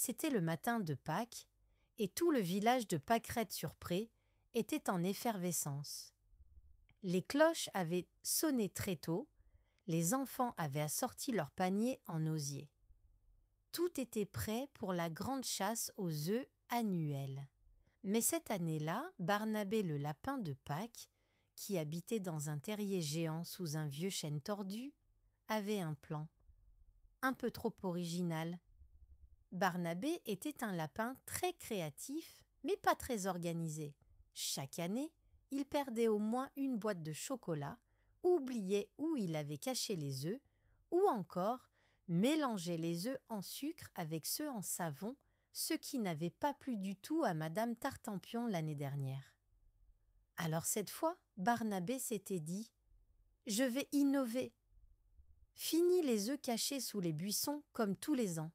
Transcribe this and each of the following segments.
C'était le matin de Pâques, et tout le village de Pâquerette-sur-Pré était en effervescence. Les cloches avaient sonné très tôt, les enfants avaient assorti leurs paniers en osier. Tout était prêt pour la grande chasse aux œufs annuelle. Mais cette année-là, Barnabé le lapin de Pâques, qui habitait dans un terrier géant sous un vieux chêne tordu, avait un plan, un peu trop original. Barnabé était un lapin très créatif, mais pas très organisé. Chaque année, il perdait au moins une boîte de chocolat, oubliait où il avait caché les œufs, ou encore mélangeait les œufs en sucre avec ceux en savon, ce qui n'avait pas plu du tout à Madame Tartempion l'année dernière. Alors cette fois, Barnabé s'était dit « Je vais innover ». Fini les œufs cachés sous les buissons comme tous les ans.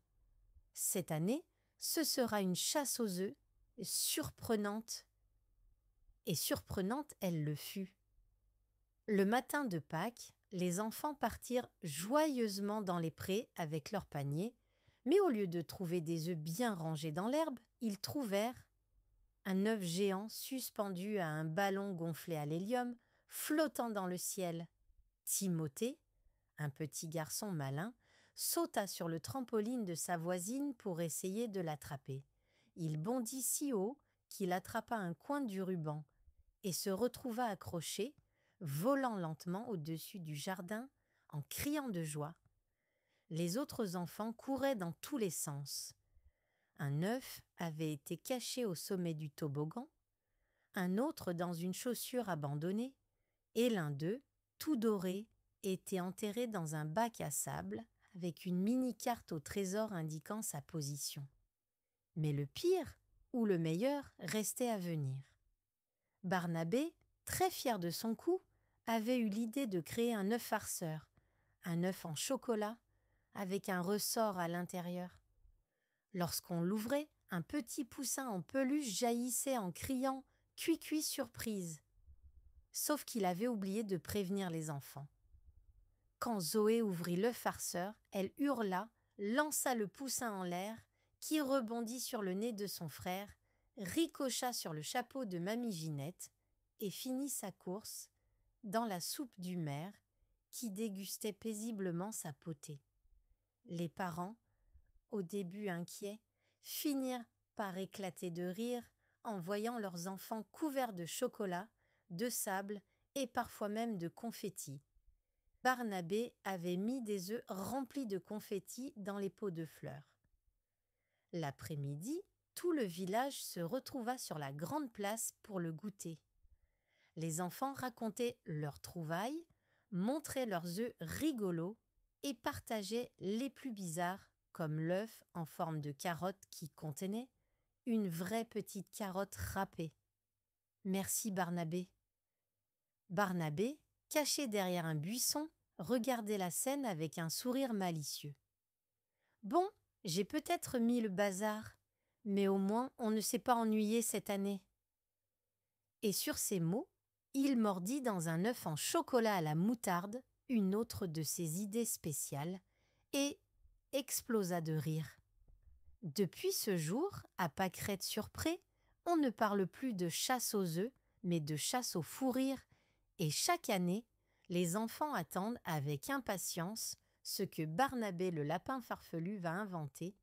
Cette année, ce sera une chasse aux œufs surprenante. Et surprenante, elle le fut. Le matin de Pâques, les enfants partirent joyeusement dans les prés avec leurs paniers, mais au lieu de trouver des œufs bien rangés dans l'herbe, ils trouvèrent un œuf géant suspendu à un ballon gonflé à l'hélium, flottant dans le ciel. Timothée, un petit garçon malin, sauta sur le trampoline de sa voisine pour essayer de l'attraper. Il bondit si haut qu'il attrapa un coin du ruban et se retrouva accroché, volant lentement au-dessus du jardin en criant de joie. Les autres enfants couraient dans tous les sens. Un œuf avait été caché au sommet du toboggan, un autre dans une chaussure abandonnée, et l'un d'eux, tout doré, était enterré dans un bac à sable avec une mini-carte au trésor indiquant sa position. Mais le pire, ou le meilleur, restait à venir. Barnabé, très fier de son coup, avait eu l'idée de créer un œuf farceur, un œuf en chocolat, avec un ressort à l'intérieur. Lorsqu'on l'ouvrait, un petit poussin en peluche jaillissait en criant « Cui-cui surprise !» Sauf qu'il avait oublié de prévenir les enfants. Quand Zoé ouvrit l'œuf farceur, elle hurla, lança le poussin en l'air, qui rebondit sur le nez de son frère, ricocha sur le chapeau de Mamie Ginette et finit sa course dans la soupe du maire, qui dégustait paisiblement sa potée. Les parents, au début inquiets, finirent par éclater de rire en voyant leurs enfants couverts de chocolat, de sable et parfois même de confettis. Barnabé avait mis des œufs remplis de confettis dans les pots de fleurs. L'après-midi, tout le village se retrouva sur la grande place pour le goûter. Les enfants racontaient leurs trouvailles, montraient leurs œufs rigolos et partageaient les plus bizarres, comme l'œuf en forme de carotte qui contenait une vraie petite carotte râpée. Merci Barnabé. Barnabé, caché derrière un buisson, regardait la scène avec un sourire malicieux. Bon, j'ai peut-être mis le bazar, mais au moins on ne s'est pas ennuyé cette année. Et sur ces mots, il mordit dans un œuf en chocolat à la moutarde, une autre de ses idées spéciales, et explosa de rire. Depuis ce jour, à Pâquerette-sur-Pré, on ne parle plus de chasse aux œufs, mais de chasse au fou rire, et chaque année, les enfants attendent avec impatience ce que Barnabé le lapin farfelu va inventer